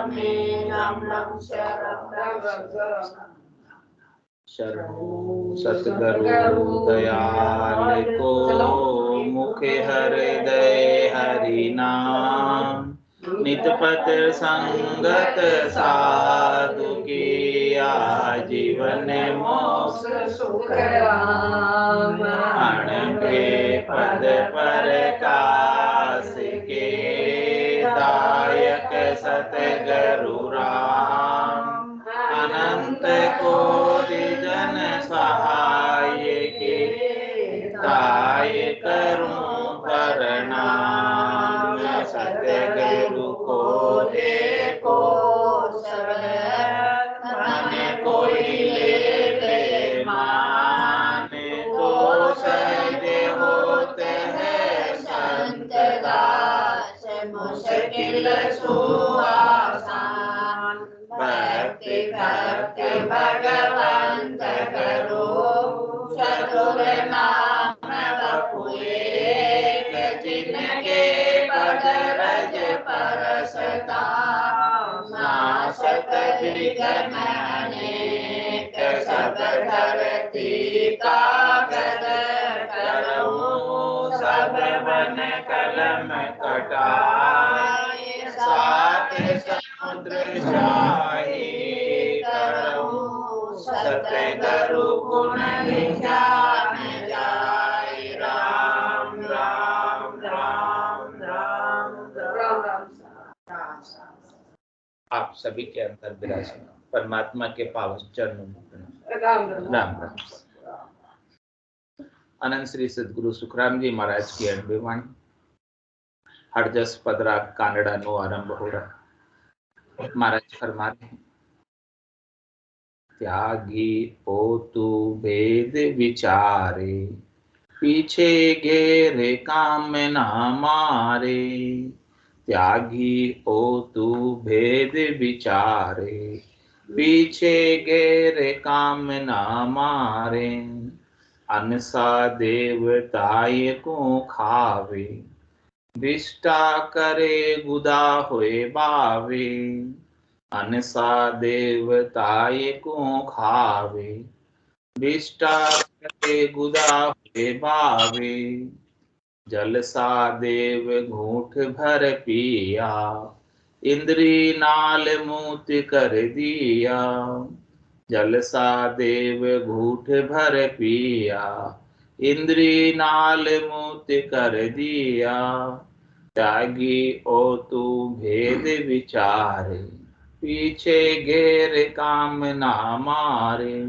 मे lump lump शरम शरणो सतगुरु दयाल को, मुखे हृदय हरि नाम। नितपत संगत साधु की, आजीवन मोक्ष सुख राम। अणके पद प्रकाश के, दायक सतगुरु राम। अनंत कोटि जन सहाय के, ताय करूं प्रणाम। सतगुरु को देखो सब, मन कोई ले मान। तो सजे होते हैं संत दास, मुश्किल सुआसान। भक्ति भक्ति भगवंत करो, चतुर नाम बपु एक। जिनके पद रज परसता, नासत विघ्न अनेक। सब धरती कागज करूं, सब वन कलम कटाए। सात समुद्र शाही करूं, सतगुरु गुण विचार जाय। राम राम राम राम राम। आप सभी के अंतर विराजमान परमात्मा के पावन चरणों में राम राम। अनंत श्री सदगुरु सुखराम जी महाराज की अनबेवाणी। हरजस पदरा कानड़ा नो आरंभ हो रहा। महाराज फरमा रहे हैं, त्यागी हो तू भेद विचारे, पीछे घेरे काम ना मारे। त्यागी हो तू भेद विचारे, पीछे घेरे काम ना मारे। अनसा देवताय को खावे, विष्टा करे गुदा होए बावे। अनसा देवताय को खावे, विष्टा करे गुदा होए बावे। जलसा देव घूंट भर पिया, इंद्री नाल मूत कर दिया। जलसा देव घूंट भर पिया, इंद्री नाल मूत कर दिया। त्यागी ओ तू भेद विचारे, पीछे घेर काम ना मारे।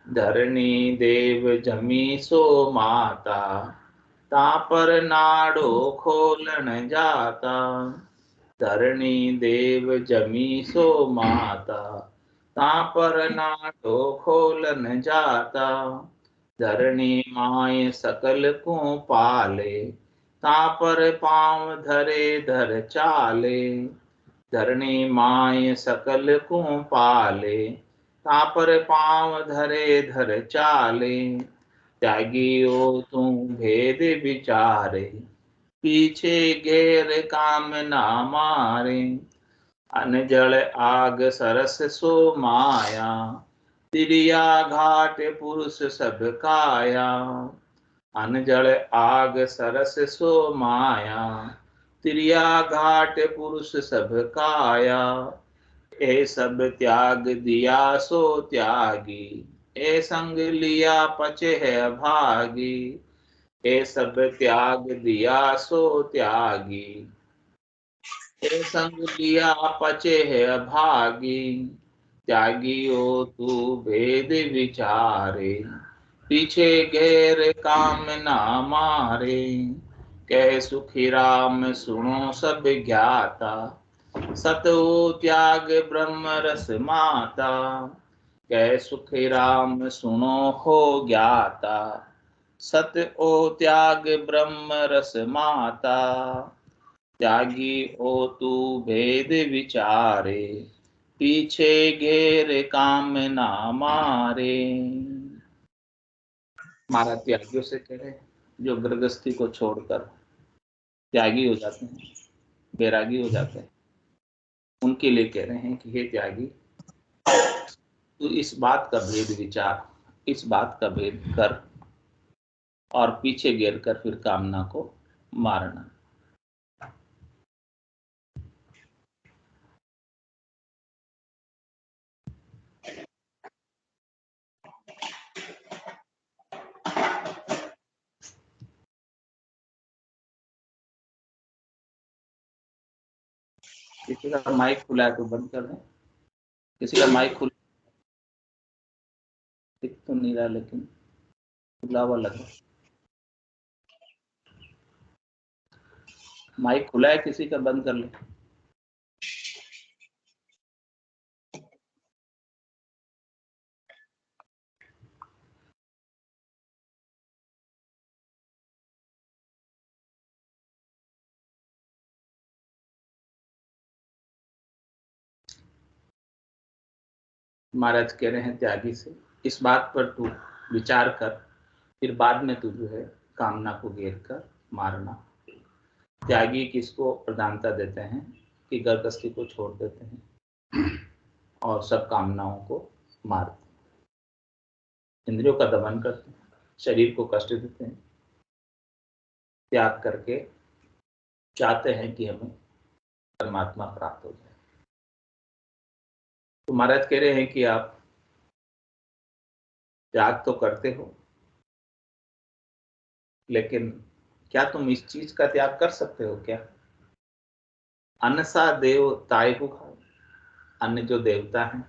धरणी देव जमी सो माता, तापर नाड़ो खोलन जाता। धरणी देव जमी सो माता, तापर नाड़ो खोलन जाता। धरणी माय सकल को पाले, तापर पाँव धरे धर चाले। धरणी माय सकल को पाले, तापर पाँव धरे धर चाले। त्यागी ओ तू भेद विचारे, पीछे घेर काम ना मारे। अनजल आग सरस सो माया, तिरिया घाट पुरुष सब काया। अनजल आग सरस सो माया, तिरिया घाट पुरुष सब काया। ए सब त्याग दिया सो त्यागी, ए संग लिया पचे है अभागी। ए सब त्याग दिया सो त्यागी, ए संग लिया पचे है अभागी। त्यागी ओ तू भेद विचारे, पीछे घेर काम ना मारे। कह सुखी राम सुनो सब ज्ञाता, सत ओ त्याग ब्रह्म रस माता। कह सुखी राम सुनो हो ज्ञाता, सत ओ त्याग ब्रह्म रस माता। त्यागी ओ तू भेद विचारे, पीछे घेर काम ना मारे। मारा त्यागियों से कह रहे, जो गृहस्थी को छोड़कर त्यागी हो जाते हैं, बैरागी हो जाते हैं। उनके लिए कह रहे हैं कि हे त्यागी, तू इस बात का भेद विचार, इस बात का भेद कर और पीछे गिर कर फिर कामना को मारना। किसी का माइक खुला है तो बंद कर दें। किसी का माइक खुला दिख तो नहीं रहा, लेकिन खुला हुआ लग रहा है। माइक खुला है किसी का, बंद कर ले। महाराज कह रहे हैं त्यागी से इस बात पर तू विचार कर, फिर बाद में तू जो है कामना को घेर कर मारना। त्यागी किसको प्रधानता देते हैं कि गर्दस्ती को छोड़ देते हैं और सब कामनाओं को मारते हैं, इंद्रियों का दमन करते हैं, शरीर को कष्ट देते हैं, त्याग करके चाहते हैं कि हमें परमात्मा प्राप्त हो जाए। तो महाराज कह रहे हैं कि आप त्याग तो करते हो, लेकिन क्या तुम इस चीज का त्याग कर सकते हो क्या? अन्न सा देव ताय को खाओ। अन्य जो देवता हैं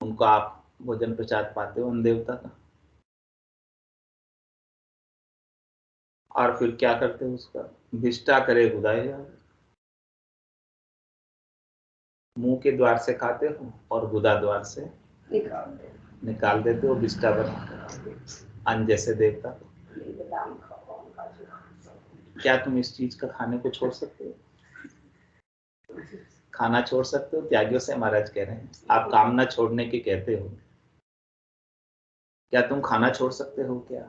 उनको आप भोजन प्रसाद पाते हो उन देवता का, और फिर क्या करते हो उसका विष्टा करे गुदाए जाओ। मुंह के द्वार से खाते हो और गुदा द्वार से निकाल देते हो विष्टा बनाकर अन्न जैसे देवता को। क्या तुम इस चीज का खाने को छोड़ सकते हो? खाना छोड़ सकते हो? त्यागियों से महाराज कह रहे हैं आप कामना छोड़ने की कहते हो, क्या तुम खाना छोड़ सकते हो क्या?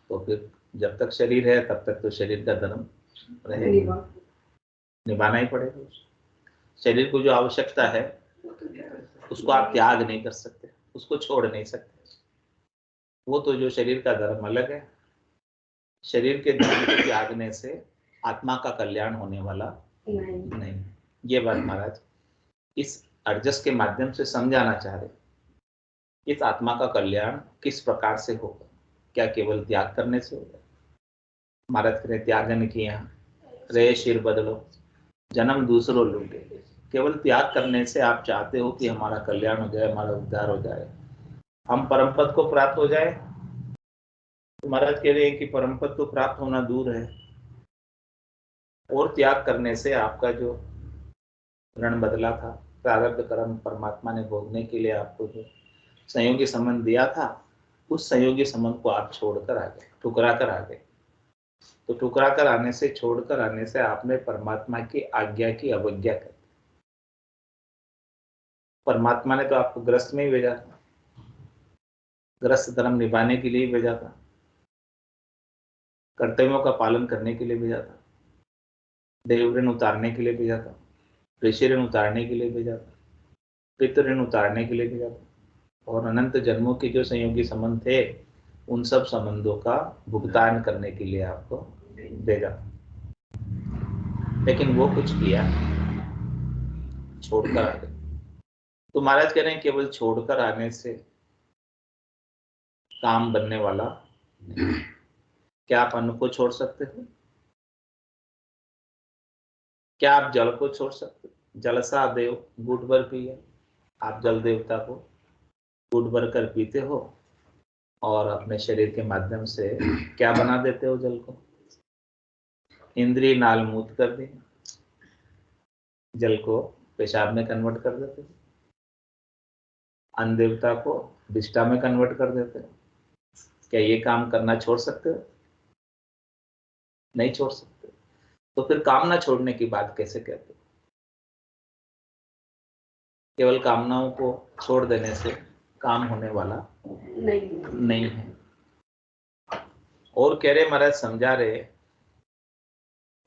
तो फिर जब तक शरीर है तब तक तो शरीर का धर्म रहेगा, निभाना ही पड़ेगा। शरीर को जो आवश्यकता है उसको आप त्याग नहीं कर सकते, उसको छोड़ नहीं सकते। वो तो जो शरीर का धर्म अलग है, शरीर के धर्म को त्यागने से आत्मा का कल्याण होने वाला नहीं। ये बात महाराज इस अर्जस के माध्यम से समझाना चाह रहे। इस आत्मा का कल्याण किस प्रकार से होगा? क्या केवल त्याग करने से होगा? महाराज कह रहे त्याग ने किया रे शिर बदलो जन्म दूसरों लूटे। केवल त्याग करने से आप चाहते हो कि हमारा कल्याण हो जाए, हमारा उद्धार हो जाए, हम परम पद को प्राप्त हो जाए। तो महाराज कह रहे हैं कि परम पद तो प्राप्त होना दूर है, और त्याग करने से आपका जो ऋण बदला था, प्रारब्ध कर्म परमात्मा ने भोगने के लिए आपको जो संयोगी संबंध दिया था, उस संयोगी संबंध को आप छोड़कर आ गए, ठुकरा कर आ गए। तो ठुकरा कर आने से, छोड़कर आने से आपने परमात्मा की आज्ञा की अवज्ञा कर। परमात्मा ने तो आपको ग्रस्त में ही भेजा था, ग्रस्त धर्म निभाने के लिए भेजा था, कर्तव्यों का पालन करने के लिए भेजा था, देव ऋण उतारने के लिए भेजा था, ऋषि ऋण उतारने के लिए भेजा था, पितृ ऋण उतारने के लिए भेजा था, और अनंत जन्मों के जो संयोगी संबंध थे उन सब संबंधों का भुगतान करने के लिए आपको भेजा था। लेकिन वो कुछ किया, छोड़कर आ गए। तो महाराज कह रहे हैं केवल छोड़कर आने से काम बनने वाला नहीं। क्या आप अन्न को छोड़ सकते हो? क्या आप जल को छोड़ सकते हो? जलसा देव घूट भर पिए। आप जल देवता को घूट भर कर पीते हो और अपने शरीर के माध्यम से क्या बना देते हो? जल को इंद्रिय नाल मूत कर दें, जल को पेशाब में कन्वर्ट कर देते हो, अन्न देवता को विष्टा में कन्वर्ट कर देते हो। क्या ये काम करना छोड़ सकते हो? नहीं छोड़ सकते। तो फिर कामना छोड़ने की बात कैसे कहते हो? केवल कामनाओं को छोड़ देने से काम होने वाला नहीं है। और कह रहे महाराज समझा रहे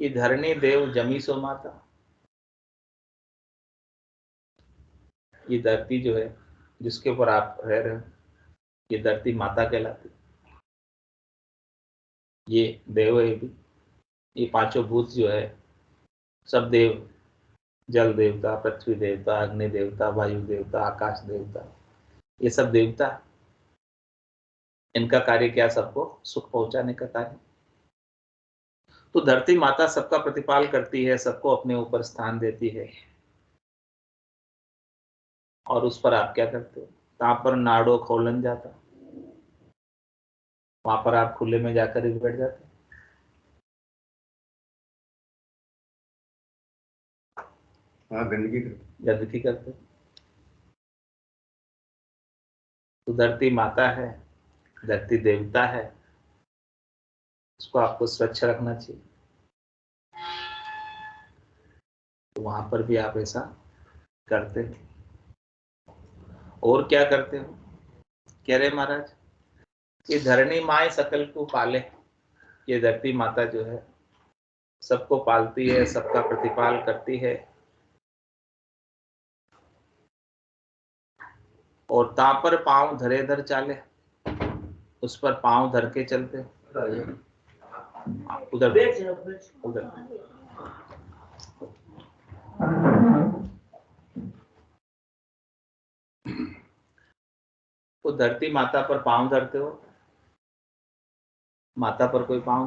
कि धरणी देव जमी सो माता। ये धरती जो है जिसके ऊपर आप रह रहे हो, ये धरती माता कहलाती। ये देव है भी, ये पांचों भूत जो है सब देव, जल देवता, पृथ्वी देवता, अग्नि देवता, वायु देवता, आकाश देवता, ये सब देवता। इनका कार्य क्या? सबको सुख पहुंचाने का कार्य। तो धरती माता सबका प्रतिपाल करती है, सबको अपने ऊपर स्थान देती है। और उस पर आप क्या करते हो? कहां पर नाड़ो खोलन जाता, वहां पर आप खुले में जाकर ही बैठ जाते। हाँ, गंदगी करते। तो धरती माता है, धरती देवता है, उसको आपको स्वच्छ रखना चाहिए। तो वहां पर भी आप ऐसा करते हो। और क्या करते हो? कह रहे महाराज ये धरणी माए सकल को पाले। ये धरती माता जो है सबको पालती है, सबका प्रतिपाल करती है। और ता पर पांव धरे धर चाले, उस पर पांव धर के चलते। उधर उधर तो धरती माता पर पांव धरते हो। माता पर कोई पांव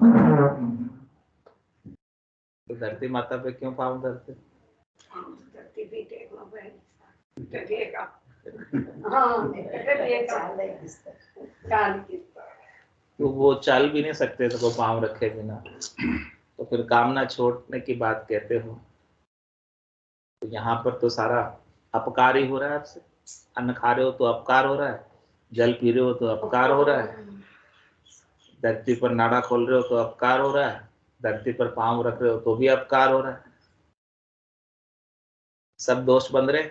तो धरती माता पे क्यों पांव धरते? तो वो चल भी नहीं सकते तो पांव रखे बिना, तो फिर कामना छोड़ने की बात कहते हो। तो यहाँ पर तो सारा अपकार ही हो रहा है आपसे। अन्न खा रहे हो तो अपकार हो रहा है, जल पी रहे हो तो अपकार हो रहा है, धरती पर नाड़ा खोल रहे हो तो अपकार हो रहा है, धरती पर पांव रख रहे हो तो भी अपकार हो रहा है। सब दोष बन रहे।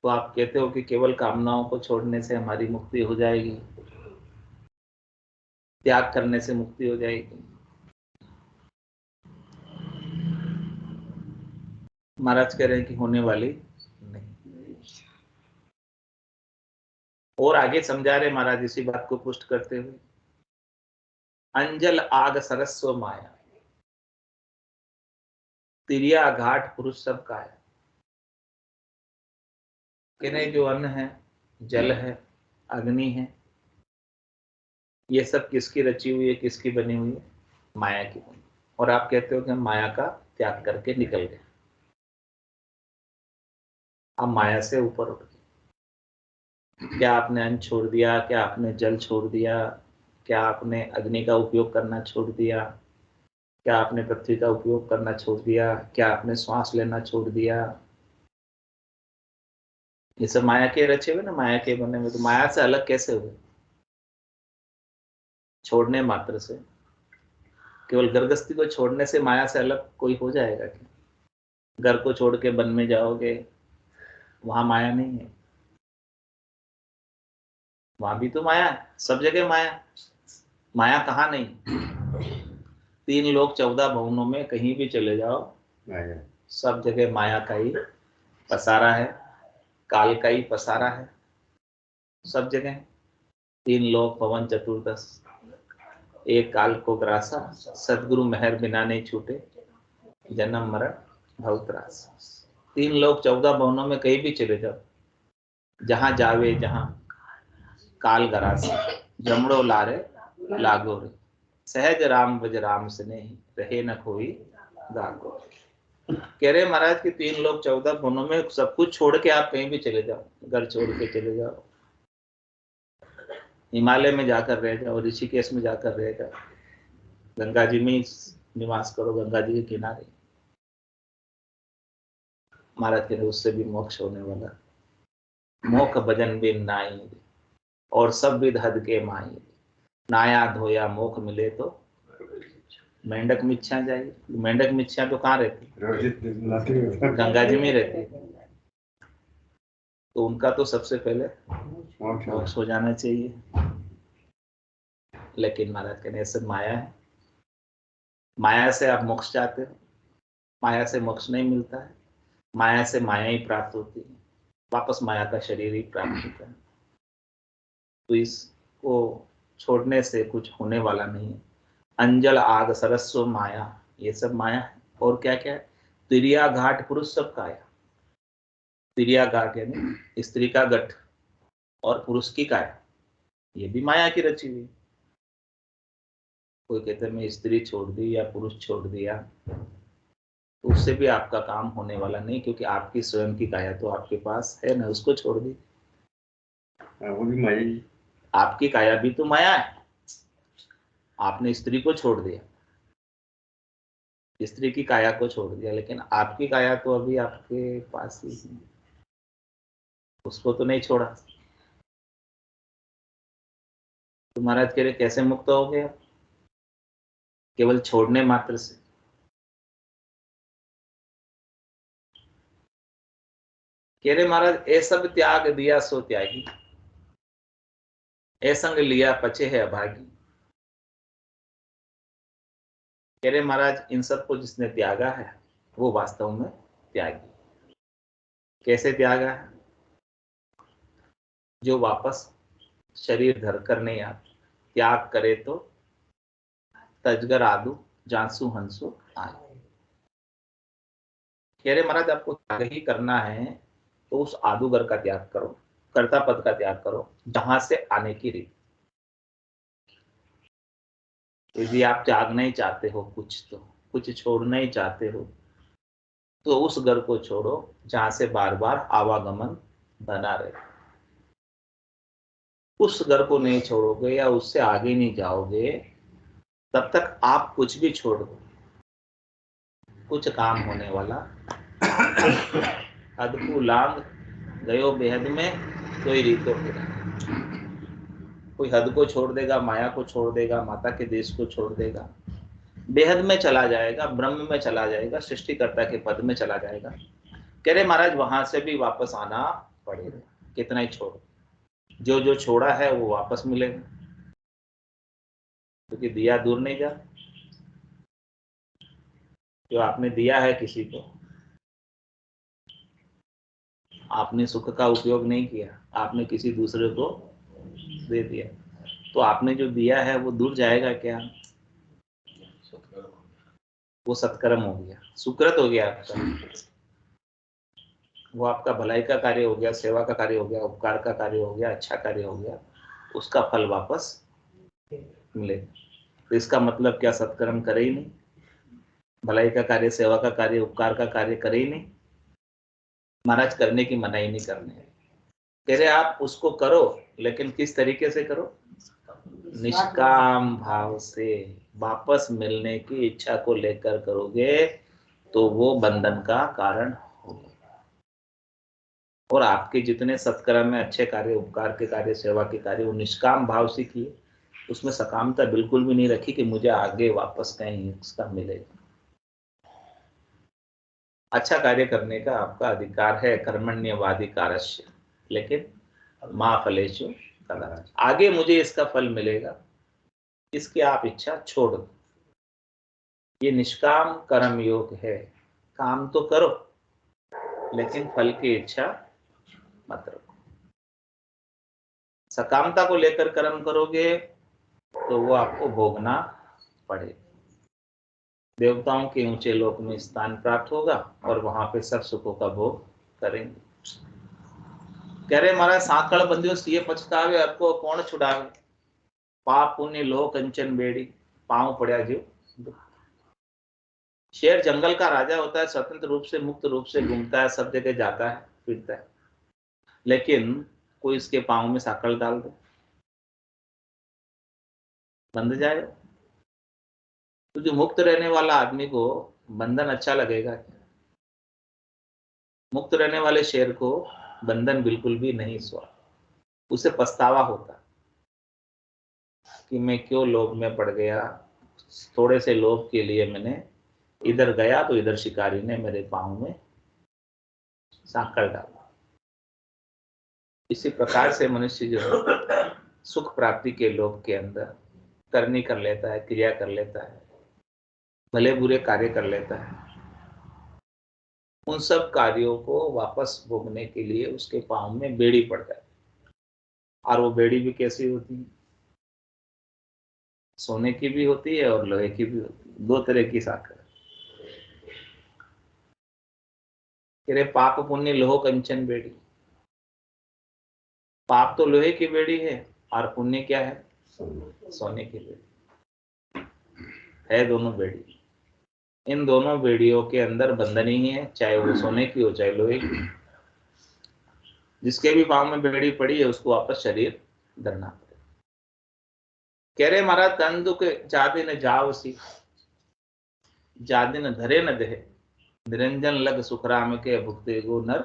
तो आप कहते हो कि केवल कामनाओं को छोड़ने से हमारी मुक्ति हो जाएगी, त्याग करने से मुक्ति हो जाएगी। महाराज कह रहे हैं कि होने वाली नहीं। और आगे समझा रहे महाराज इसी बात को पुष्ट करते हुए, अंजल आग सरस्व माया, तिरिया घाट पुरुष सब काया। कहने जो अन्न है, जल है, अग्नि है, ये सब किसकी रची हुई है, किसकी बनी हुई है? माया की बनी। और आप कहते हो कि हम माया का त्याग करके निकल गए, आप माया से ऊपर उठ गए। क्या आपने अन्न छोड़ दिया? क्या आपने जल छोड़ दिया? क्या आपने अग्नि का उपयोग करना छोड़ दिया? क्या आपने पृथ्वी का उपयोग करना छोड़ दिया? क्या आपने श्वास लेना छोड़ दिया? ये सब माया के रचे हुए ना, माया के बने हुए। तो माया से अलग कैसे हुए? छोड़ने मात्र से। केवल गर्भस्थी को छोड़ने से माया से अलग कोई हो जाएगा क्या? घर को छोड़ के वन में जाओगे, वहां माया नहीं है? वहां भी तो माया है, सब जगह माया। माया कहाँ नहीं? 3 लोक 14 भवनों में कहीं भी चले जाओ, सब जगह माया का ही पसारा है, काल का ही पसारा है सब जगह। 3 लोक भवन चतुर्दश, एक काल को ग्रासा, सदगुरु मेहर बिना नहीं छूटे, जन्म मरण भवत्रास। 3 लोक 14 भवनों में कहीं भी चले जाओ, जहां जावे जहां काल गरासी, जमड़ो लारे लागो रे, सहज राम बज राम से नहीं, रहे न कोई गागो। कह रहे महाराज कि 3 लोक 14 भवनों में सब कुछ छोड़ के आप कहीं भी चले जाओ, घर छोड़ के चले जाओ, हिमालय में जाकर रह जाओ, ऋषिकेश में जाकर रह जाओ, गंगा जी में निवास करो, गंगा जी के किनारे। महाराज कह रहे उससे भी मोक्ष होने वाला। मोख भजन बिन नाई, और सब विध हद के माई, नाया धोया मोख मिले तो मेंढक मिच्छा जाए। मेंढक मिच्छा तो कहाँ रहती? गंगा जी में रहती। तो उनका तो सबसे पहले मोक्ष हो जाना चाहिए। लेकिन महाराज कहने सब माया है, माया से आप मोक्ष चाहते हो, माया से मोक्ष नहीं मिलता है, माया से माया ही प्राप्त होती है, वापस माया का शरीर ही प्राप्त होता है। तो इसको छोड़ने से कुछ होने वाला नहीं है। अंजल आग सरस्व माया, ये सब माया है। और क्या क्या है? तिरिया घाट पुरुष सब काया। तिरिया घाट यानी स्त्री का गठ और पुरुष की काया, ये भी माया की रची हुई। कोई कहते मैं स्त्री छोड़ दी या पुरुष छोड़ दिया, तो उससे भी आपका काम होने वाला नहीं, क्योंकि आपकी स्वयं की काया तो आपके पास है ना, उसको छोड़ दी। वो भी माया ही। आपकी काया भी तो माया है। आपने स्त्री को छोड़ दिया, स्त्री की काया को छोड़ दिया, लेकिन आपकी काया तो अभी आपके पास ही है, उसको तो नहीं छोड़ा। तो महाराज कह रहे कैसे मुक्त हो गए? केवल छोड़ने मात्र से। कह रहे महाराज ए सब त्याग दिया सो त्यागी, ए संग लिया पचे है अभागी। कह रहे महाराज इन सब को जिसने त्यागा है वो वास्तव में त्यागी। कैसे त्यागा है? जो वापस शरीर धर कर नहीं आता, त्याग करे तो तजगर आदू जांसू हंसू आए। कह रहे महाराज आपको त्याग ही करना है तो उस आदुगर का त्याग करो, कर्ता पद का त्याग करो, जहां से आने की रीत। यदि आप त्याग नहीं चाहते हो कुछ छोड़ना ही चाहते हो, तो उस घर को छोड़ो जहां से बार बार आवागमन बना रहे। उस घर को नहीं छोड़ोगे या उससे आगे नहीं जाओगे, तब तक आप कुछ भी छोड़ दो, कुछ काम होने वाला। हद को लांग गयो बेहद में कोई रीतो फिरा। कोई हद को छोड़ देगा, माया को छोड़ देगा, माता के देश को छोड़ देगा, बेहद में चला जाएगा, ब्रह्म में चला जाएगा, सृष्टिकर्ता के पद में चला जाएगा। कह रहे महाराज वहां से भी वापस आना पड़ेगा, कितना ही छोड़ो। जो जो छोड़ा है वो वापस मिलेगा, क्योंकि दिया दूर नहीं जा। जो आपने दिया है किसी को, आपने सुख का उपयोग नहीं किया, आपने किसी दूसरे को दे दिया, तो आपने जो दिया है वो दूर जाएगा क्या? वो सत्कर्म हो गया, सुकृत हो गया आपका। वो आपका भलाई का कार्य हो गया, सेवा का कार्य हो गया, उपकार का कार्य हो गया, अच्छा कार्य हो गया, उसका फल वापस मिलेगा। तो इसका मतलब क्या? सत्कर्म करे ही नहीं, भलाई का कार्य, सेवा का कार्य, उपकार का कार्य करे ही नहीं। महाराज करने की मनाही नहीं करने। कह रहे आप उसको करो, लेकिन किस तरीके से करो? निष्काम भाव से। वापस मिलने की इच्छा को लेकर करोगे तो वो बंधन का कारण होगा। और आपके जितने सत्कर्म में अच्छे कार्य, उपकार के कार्य, सेवा के कार्य, वो निष्काम भाव से किए, उसमें सकामता बिल्कुल भी नहीं रखी कि मुझे आगे वापस कहीं इसका मिलेगा। अच्छा कार्य करने का आपका अधिकार है, कर्मण्यवाधिकारस्य, लेकिन मां फलेषु कदाचित्। आगे मुझे इसका फल मिलेगा, इसकी आप इच्छा छोड़ दो। ये निष्काम कर्म योग है। काम तो करो, लेकिन फल की इच्छा मत रखो। सकामता को लेकर कर्म करोगे तो वो आपको भोगना पड़ेगा। देवताओं के ऊंचे लोक में स्थान प्राप्त होगा और वहां पे सब सुखों का भोग करेंगे। कह रहे महाराज सांकड़ बंदियों से ये पछतावे, आपको कौन छुड़ावे? पाप पुण्य लो कंचन बेड़ी, पांव पड़ा जीव। शेर जंगल का राजा होता है, स्वतंत्र रूप से, मुक्त रूप से घूमता है, सब जगह जाता है, फिरता है, लेकिन कोई इसके पांव में सांकड़ डाल दे, बंध जाए। तो जो मुक्त रहने वाला आदमी को बंधन अच्छा लगेगा क्या? मुक्त रहने वाले शेर को बंधन बिल्कुल भी नहीं स्वाद, उसे पछतावा होता कि मैं क्यों लोभ में पड़ गया। थोड़े से लोभ के लिए मैंने इधर गया तो इधर शिकारी ने मेरे पांव में सांकड़ डाला। इसी प्रकार से मनुष्य जो है सुख प्राप्ति के लोभ के अंदर करनी कर लेता है, क्रिया कर लेता है, भले बुरे कार्य कर लेता है, उन सब कार्यों को वापस भोगने के लिए उसके पाँव में बेड़ी पड़ जाती है। और वो बेड़ी भी कैसी होती है? सोने की भी होती है और लोहे की भी होती है, दो तरह की साकर। तेरे पाप पुण्य लोहो कंचन बेड़ी। पाप तो लोहे की बेड़ी है और पुण्य क्या है? सोने की बेड़ी है। दोनों बेड़ी, इन दोनों बेड़ियों के अंदर बंधन ही है, चाहे वो सोने की हो चाहे लोहे की। जिसके भी पाँव में बेड़ी पड़ी है उसको वापस शरीर धरना पड़े। कह रहे महाराज तन दुख जादे न जावसी, जादे न धरे न देह, निरंजन लग सुखराम के भुगते गो नर।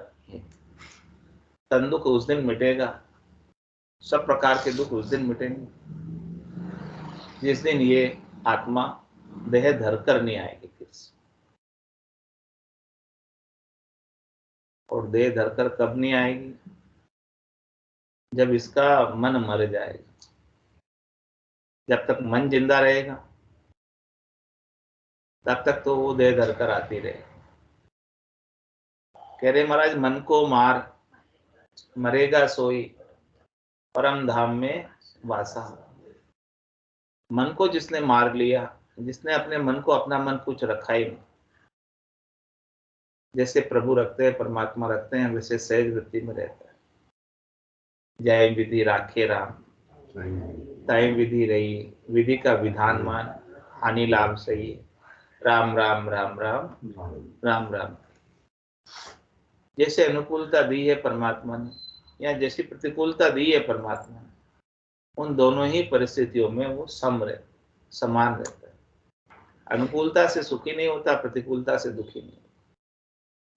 तन दुख उस दिन मिटेगा, सब प्रकार के दुख उस दिन मिटेंगे जिस दिन ये आत्मा देह धरकर नहीं आएगी फिर से। और देह धरकर कब नहीं आएगी? जब इसका मन मर जाएगा। जब तक मन जिंदा रहेगा तब तक तो वो देह धरकर आती रहेगी। कह रहे महाराज मन को मार मरेगा सोई, परम धाम में वासा। मन को जिसने मार लिया, जिसने अपने मन को अपना मन कुछ रखा ही नहीं, जैसे प्रभु रखते हैं, परमात्मा रखते हैं, वैसे सहज वृत्ति में रहता है। जय विधि राखे राम, तय विधि रही, विधि का विधान मान, हानि लाभ सही। राम राम राम राम राम राम। जैसे अनुकूलता दी है परमात्मा ने या जैसी प्रतिकूलता दी है परमात्मा ने, उन दोनों ही परिस्थितियों में वो समान रहता है। अनुकूलता से सुखी नहीं होता, प्रतिकूलता से दुखी नहीं होता,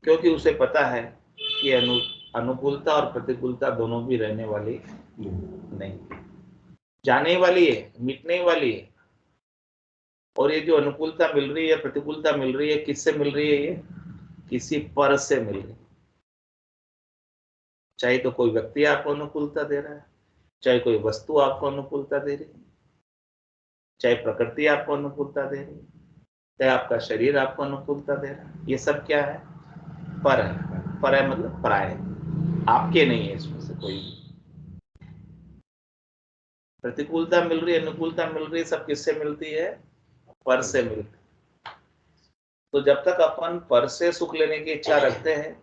क्योंकि उसे पता है कि अनुकूलता और प्रतिकूलता दोनों भी रहने वाली नहीं, जाने वाली है, मिटने वाली है। और ये जो अनुकूलता मिल रही है, प्रतिकूलता मिल रही है, किससे मिल रही है? ये किसी पर से मिल रही है। चाहे तो कोई व्यक्ति आपको अनुकूलता दे रहा है, चाहे कोई वस्तु आपको अनुकूलता दे रही है, चाहे प्रकृति आपको अनुकूलता दे रही है, चाहे आपका शरीर आपको अनुकूलता दे रहा है। ये सब क्या है? पर है। पर है मतलब पराये, आपके नहीं है इसमें से कोई। प्रतिकूलता मिल रही है, अनुकूलता मिल रही है, सब किससे मिलती है? पर से मिलती है। तो जब तक अपन पर से सुख लेने की इच्छा रखते हैं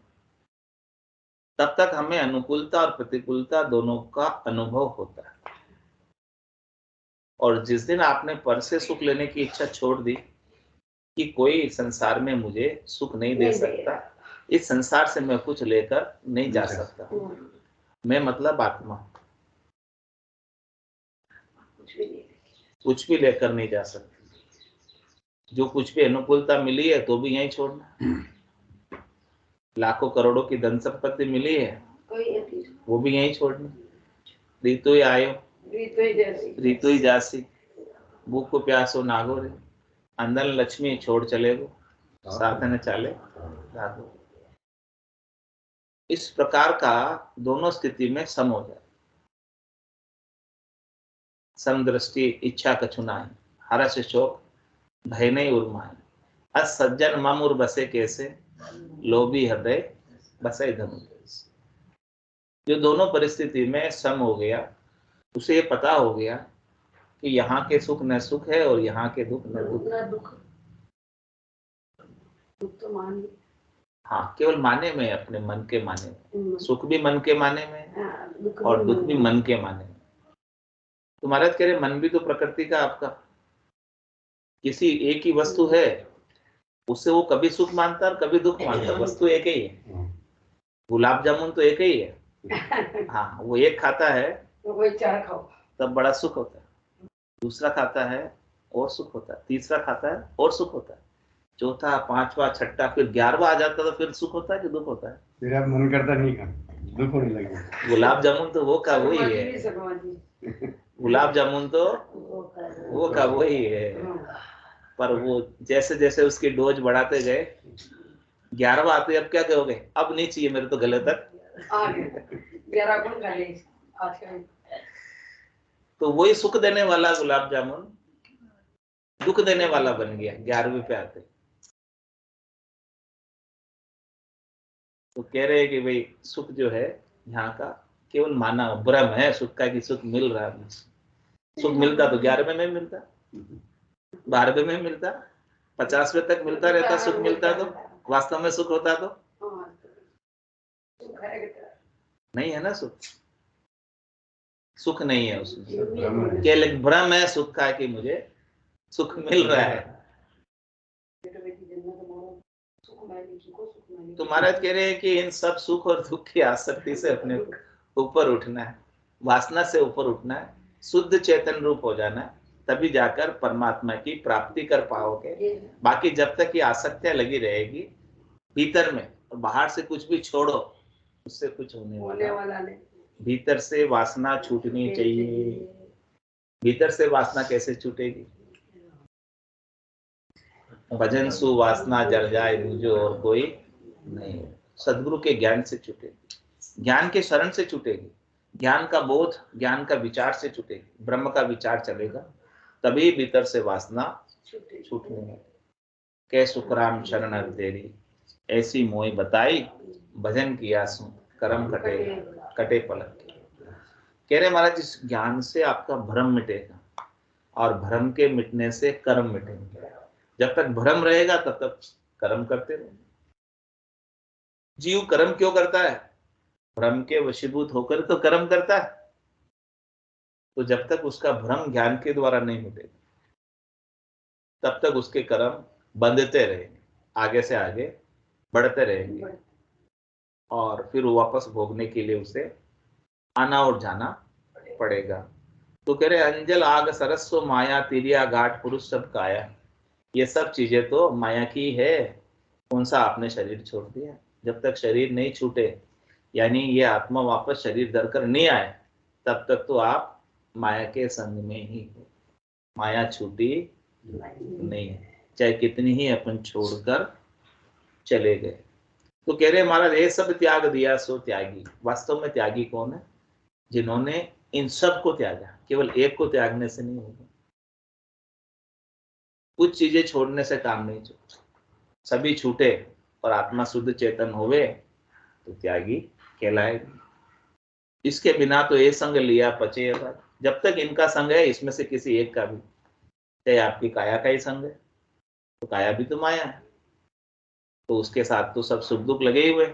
तब तक हमें अनुकूलता और प्रतिकूलता दोनों का अनुभव होता है। और जिस दिन आपने पर से सुख लेने की इच्छा छोड़ दी कि कोई संसार में मुझे सुख नहीं दे सकता, इस संसार से मैं कुछ लेकर नहीं जा सकता, मैं मतलब आत्मा कुछ भी लेकर नहीं जा सकती। जो कुछ भी अनुकूलता मिली है तो भी यहीं छोड़ना, लाखों करोड़ों की धन संपत्ति मिली है वो भी यहीं छोड़नी। रीतो ही आयो रीतो ही जासी, भूख को प्यासो नागोरे, अंदर लक्ष्मी छोड़ चले गो, साथ न चाले रागो। इस प्रकार का दोनों स्थिति में सम हो जाए। समदृष्टि इच्छा कछु नाहि, हर्ष शोक भय नहीं उर्माए, अस सज्जन मम उर बसे कैसे, लोभी हृदय बसे धनु। जो दोनों परिस्थिति में सम हो गया, उसे ये पता हो गया कि यहाँ के सुख न सुख है और यहाँ के दुख न दुख। तो मान हाँ, केवल माने में, अपने मन के माने में। सुख भी मन के माने में और दुख भी मन के माने में। तो महाराज कह रहे मन भी तो प्रकृति का आपका, किसी एक ही वस्तु है, उससे वो कभी सुख मानता और कभी दुख मानता, वस्तु एक ही है। गुलाब जामुन तो एक ही है। हाँ, वो एक खाता है तो कोई चार खाओ तब बड़ा सुख होता है, दूसरा खाता है और सुख होता है, तीसरा खाता है और सुख होता है, चौथा, पांचवा, छठा, फिर 11वां आ जाता तो फिर सुख होता है कि दुख होता है? फिर अब मन करता नहीं खा, दुख होने लगे। गुलाब जामुन तो वो का वही है, गुलाब जामुन तो वो का वही है। पर वो जैसे जैसे उसकी डोज बढ़ाते गए, 11वां आते अब क्या कहोगे, अब नहीं चाहिए मेरे तो गले तक। 11 कौन खा ले आज का? तो वही सुख देने वाला गुलाब जामुन दुख देने वाला बन गया 11वें पे आते। तो कह रहे हैं कि भाई सुख जो है यहाँ का केवल माना भ्रम है सुख का, कि सुख मिल रहा है। सुख मिलता तो 11वें में मिलता, 12वें में मिलता, 50वें तक मिलता रहता। सुख मिलता तो वास्तव में सुख होता तो नहीं है ना। सुख सुख नहीं है उसमें, केवल भ्रम है सुख का कि मुझे सुख मिल रहा है। तो महाराज कह रहे हैं कि इन सब सुख और दुख की आसक्ति से अपने ऊपर उठना है, वासना से ऊपर उठना है, शुद्ध चेतन रूप हो जाना है, तभी जाकर परमात्मा की प्राप्ति कर पाओगे। बाकी जब तक ये आसक्तियां लगी रहेगी भीतर में और बाहर से कुछ भी छोड़ो, उससे कुछ होने वाला नहीं। भीतर से वासना छूटनी चाहिए। भीतर से वासना कैसे छूटेगी? भजन सु वासना जल जाए मुझे और कोई नहीं। सदगुरु के ज्ञान से छूटेगी, ज्ञान के शरण से छूटेगी, ज्ञान का बोध, ज्ञान का विचार से छूटेगी। ब्रह्म का विचार चलेगा तभी भीतर से वासना छूटने है। कै सुखराम शरण तेरी ऐसी मोई बताई, भजन किया सु कर्म कटे कटे पलक के। कह रहे महाराज इस ज्ञान से आपका भ्रम मिटेगा और भ्रम के मिटने से कर्म मिटेंगे। जब तक भ्रम रहेगा तब तक कर्म करते रहेंगे। जीव कर्म क्यों करता है? भ्रम के वशीभूत होकर तो कर्म करता है। तो जब तक उसका भ्रम ज्ञान के द्वारा नहीं मिटेगा तब तक उसके कर्म बंधते रहेंगे, आगे से आगे बढ़ते रहेंगे और फिर वापस भोगने के लिए उसे आना और जाना पड़ेगा। तो कह रहे अंजल आग सरस्व माया तिरिया घाट पुरुष सब काया। ये सब चीजें तो माया की है। कौन सा आपने शरीर छोड़ दिया? जब तक शरीर नहीं छूटे, यानी ये आत्मा वापस शरीर धरकर नहीं आए, तब तक तो आप माया के संग में ही हो। माया छूटी नहीं है, चाहे कितनी ही अपन छोड़कर चले गए। तो कह रहे महाराज ये सब त्याग दिया सो त्यागी। वास्तव में त्यागी कौन है? जिन्होंने इन सब को त्यागा। केवल एक को त्यागने से नहीं होगा, कुछ चीजें छोड़ने से काम नहीं चलता। सभी छूटे और आत्मा शुद्ध चेतन होवे तो त्यागी कहलाएगा। इसके बिना तो ये संग लिया पचेगा। जब तक इनका संग है, इसमें से किसी एक का भी, चाहे आपकी काया का ही संग है तो काया भी तो माया है, तो उसके साथ तो सब सुख दुख लगे ही हुए।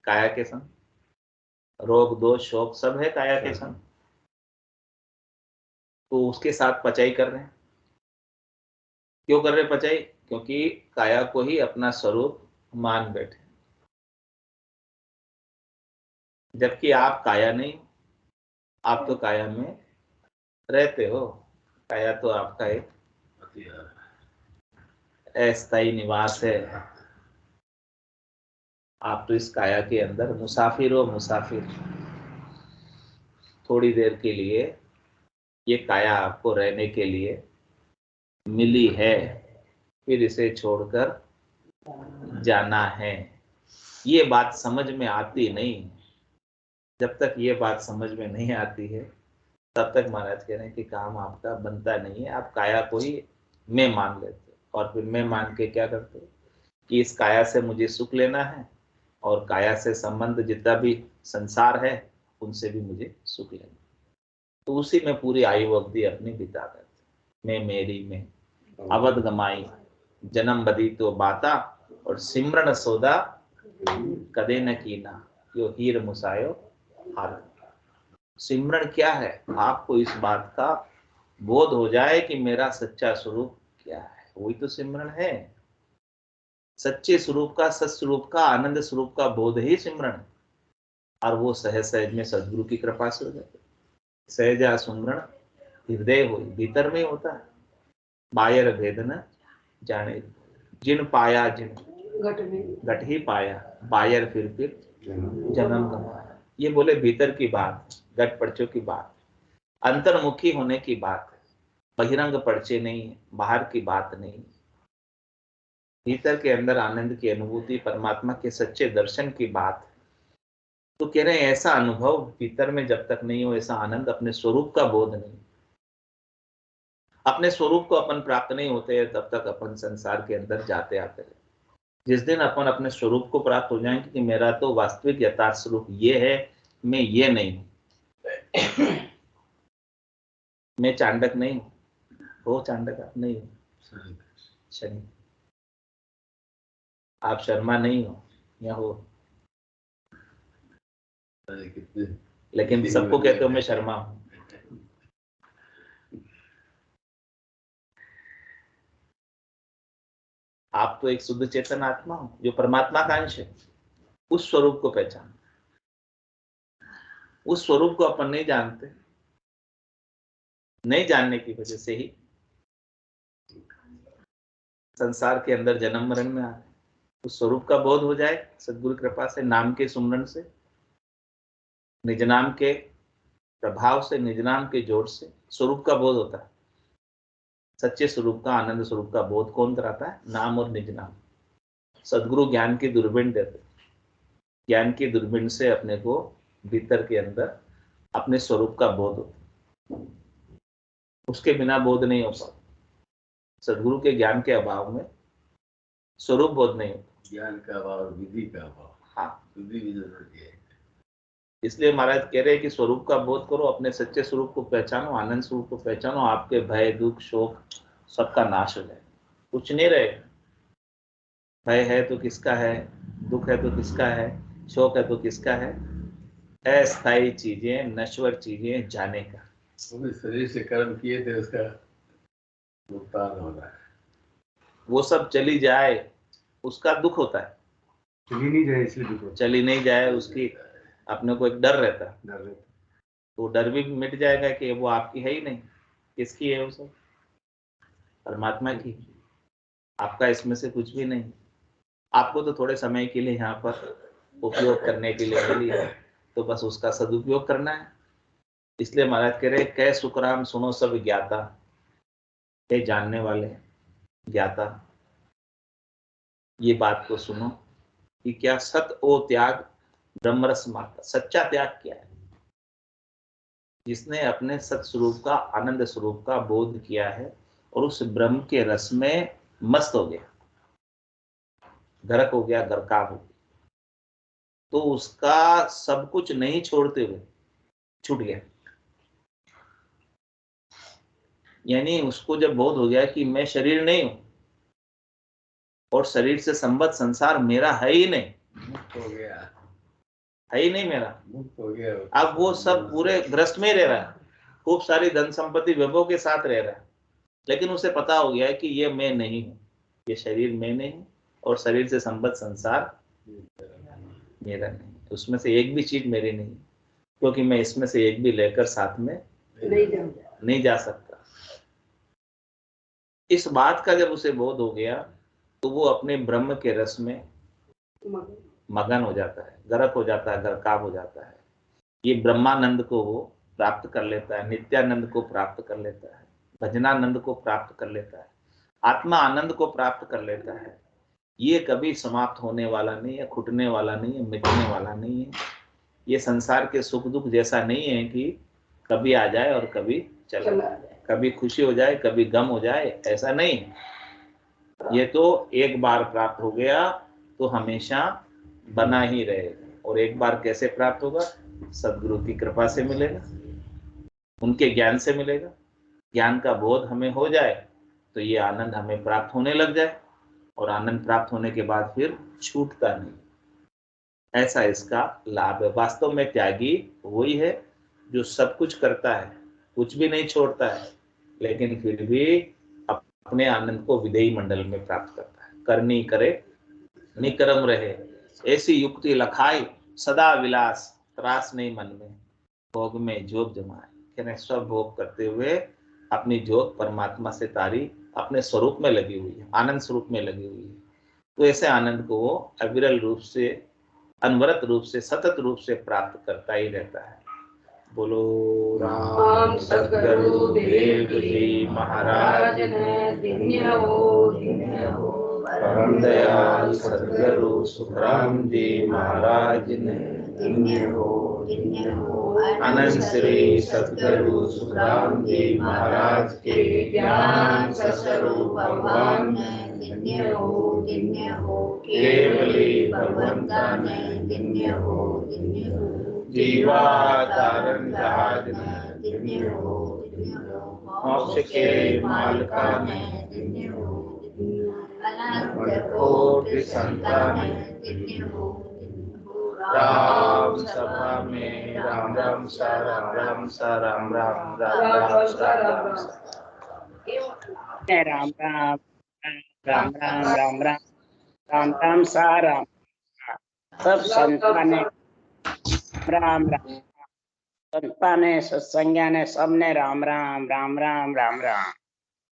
काया के संग रोग दोष शोक सब है काया के संग, तो उसके साथ पचाई कर रहे हैं। क्यों कर रहे पचाई? क्योंकि काया को ही अपना स्वरूप मान बैठे, जबकि आप काया नहीं, आप तो काया में रहते हो। काया तो आपका एक अस्थायी निवास है। आप तो इस काया के अंदर मुसाफिर हो, मुसाफिर। थोड़ी देर के लिए ये काया आपको रहने के लिए मिली है, फिर इसे छोड़कर जाना है। ये बात समझ में आती नहीं। जब तक ये बात समझ में नहीं आती है तब तक महाराज कह रहे हैं कि काम आपका बनता नहीं है। आप काया को ही मैं मान लेते और फिर मैं मान के क्या करते कि इस काया से मुझे सुख लेना है और काया से संबंध जितना भी संसार है उनसे भी मुझे सुख लेना। तो उसी में पूरी आयु अवधि अपनी बिता देते। मैं मेरी में अवध गमाई जन्म बदी तो बाता और सिमरन सौदा कदे न कीना यो हीर मुसायो हार। सिमरन क्या है? आपको इस बात का बोध हो जाए कि मेरा सच्चा स्वरूप क्या है, वही तो सिमरन है। सच्चे स्वरूप का, सत्स्वरूप का, आनंद स्वरूप का बोध ही सिमरन है। और वो सहज सहज में सदगुरु की कृपा से हो जाता है। सहजा सुमरण हृदय हो, भीतर में होता है। बायर भेद न जाने, जिन पाया जिन घट ही पाया, बायर फिर जन्म गंवाया। ये बोले भीतर की बात, घट पर्चों की बात, अंतर्मुखी होने की बात, बहिरंग पर्चे नहीं, बाहर की बात नहीं। भीतर के अंदर आनंद की अनुभूति, परमात्मा के सच्चे दर्शन की बात। तो कह रहे हैं ऐसा अनुभव भीतर में जब तक नहीं हो, ऐसा आनंद, अपने स्वरूप का बोध नहीं, अपने स्वरूप को अपन प्राप्त नहीं होते तब तक अपन संसार के अंदर जाते आते रहे। जिस दिन अपन अपने स्वरूप को प्राप्त हो जाएंगे कि मेरा तो वास्तविक यथार्थ स्वरूप ये है, मैं ये नहीं हूं, मैं चांडक नहीं हूं, वो चांडक आप नहीं हो, शनि आप शर्मा नहीं हो या हो, लेकिन सबको कहते हो मैं शर्मा हूं। आप तो एक शुद्ध चेतन आत्मा हो जो परमात्मा का अंश है। उस स्वरूप को पहचान, उस स्वरूप को अपन नहीं जानते, नहीं जानने की वजह से ही संसार के अंदर जन्म मरण में आ रहे। उस स्वरूप का बोध हो जाए सद्गुरु कृपा से, नाम के सुमरन से, निज नाम के प्रभाव से, निज नाम के जोड़ से स्वरूप का बोध होता है। सच्चे स्वरूप का, आनंद स्वरूप का बोध कौन कराता है? नाम और निज नाम। सद्गुरु ज्ञान की दूरबीन देते, ज्ञान की दूरबीन से अपने को भीतर के अंदर अपने स्वरूप का बोध होता, उसके बिना बोध नहीं हो पाता। सद्गुरु के ज्ञान के अभाव में स्वरूप बोध नहीं होता। ज्ञान का अभाव, विधि का अभाव। हाँ, विधि भी जरूरी है। इसलिए महाराज कह रहे हैं कि स्वरूप का बोध करो, अपने सच्चे स्वरूप को पहचानो, आनंद स्वरूप को पहचानो, आपके भय दुख शोक सबका नाश हो जाए, कुछ नहीं रहे। भय है तो किसका है, दुख है तो किसका है, शोक है तो किसका है? अस्थायी चीजें, नश्वर चीजें, जाने का। वो भी शरीर से कर्म किए थे, उसका भुगतान हो रहा है। वो सब चली जाए उसका दुख होता है, चली नहीं जाए इसलिए दुख होता है। चली नहीं जाए उसकी अपने को एक डर रहता है, डर रहता है। तो डर भी मिट जाएगा कि वो आपकी है ही नहीं। किसकी है वो सब? परमात्मा की। आपका इसमें से कुछ भी नहीं। आपको तो थोड़े समय के लिए यहाँ पर उपयोग करने के लिए मिली है, तो बस उसका सदुपयोग करना है। इसलिए महाराज कह रहे कै सुखराम सुनो सब ज्ञाता, हे जानने वाले ज्ञाता, ये बात को सुनो कि क्या सत ओ त्याग ब्रह्मरस माता। सच्चा त्याग क्या है? जिसने अपने सत स्वरूप का, आनंद स्वरूप का बोध किया है और उस ब्रह्म के रस में मस्त हो गया, गर्क हो गया, गर्काब हो गया, तो उसका सब कुछ नहीं छोड़ते हुए छूट गया। यानी उसको जब बोध हो गया कि मैं शरीर नहीं हूं और शरीर से संबद्ध संसार मेरा है ही नहीं, मुक्त हो गया, है ही नहीं मेरा, मुक्त हो गया। अब वो सब पूरे ग्रस्त में रह रहा है, खूब सारी धन संपत्ति वैभव के साथ रह रहा है, लेकिन उसे पता हो गया है कि ये मैं नहीं हूं, ये शरीर मैं नहीं हूं और शरीर से संबद्ध संसार मेरा नहीं, उसमें से एक भी चीज मेरी नहीं, क्योंकि मैं इसमें से एक भी लेकर साथ में नहीं जा सकता। इस बात का जब उसे बोध हो गया तो वो अपने ब्रह्म के रस में मगन हो जाता है, गर्क हो जाता है, गर्काब हो जाता है। ये ब्रह्मानंद को वो प्राप्त कर लेता है, नित्यानंद को प्राप्त कर लेता है, भजनानंद को प्राप्त कर लेता है, आत्मा आनंद को प्राप्त कर लेता है। ये कभी समाप्त होने वाला नहीं है, खुटने वाला नहीं है, मिटने वाला नहीं है। ये संसार के सुख दुख जैसा नहीं है कि कभी आ जाए और कभी चला जाए, कभी खुशी हो जाए कभी गम हो जाए, ऐसा नहीं है। ये तो एक बार प्राप्त हो गया तो हमेशा बना ही रहेगा। और एक बार कैसे प्राप्त होगा? सद्गुरु की कृपा से मिलेगा, उनके ज्ञान से मिलेगा। ज्ञान का बोध हमें हो जाए तो ये आनंद हमें प्राप्त होने लग जाए, और आनंद प्राप्त होने के बाद फिर छूटता नहीं। ऐसा इसका लाभ है। वास्तव में त्यागी वही है जो सब कुछ करता है, कुछ भी नहीं छोड़ता है, लेकिन फिर भी अपने आनंद को विदेही मंडल में प्राप्त करता है। करनी करे निकरम रहे, ऐसी युक्ति लखाई सदा विलास, त्रास नहीं मन में, भोग में जोग जमाए। कहने सब भोग करते हुए अपनी जोग परमात्मा से तारी अपने स्वरूप में लगी हुई है, आनंद स्वरूप में लगी हुई है। तो ऐसे आनंद को वो अविरल रूप से, अनवरत रूप से, सतत रूप से प्राप्त करता ही रहता है। बोलो राम सद्गुरु देव जी महाराज ने, धन्य हो परम दयाल सद्गुरु सुखराम जी महाराज ने। धन्य हो अनंत श्री सद्गुरु सुखराम जी महाराज के ज्ञान स्वरूप भगवान धन्य हो केवली भगवंता ने धन्य हो जीवा धारण जहाज धन्य हो मोक्ष के मालिका ने धन्य हो अनंत कोटि संतान धन्य हो राम सभा में राम राम सा राम राम सा राम राम राम राम सा राम राम राम राम राम राम राम राम राम सा राम सब संताने राम राम संताने सत्संज्ञा ने सबने राम राम राम राम राम राम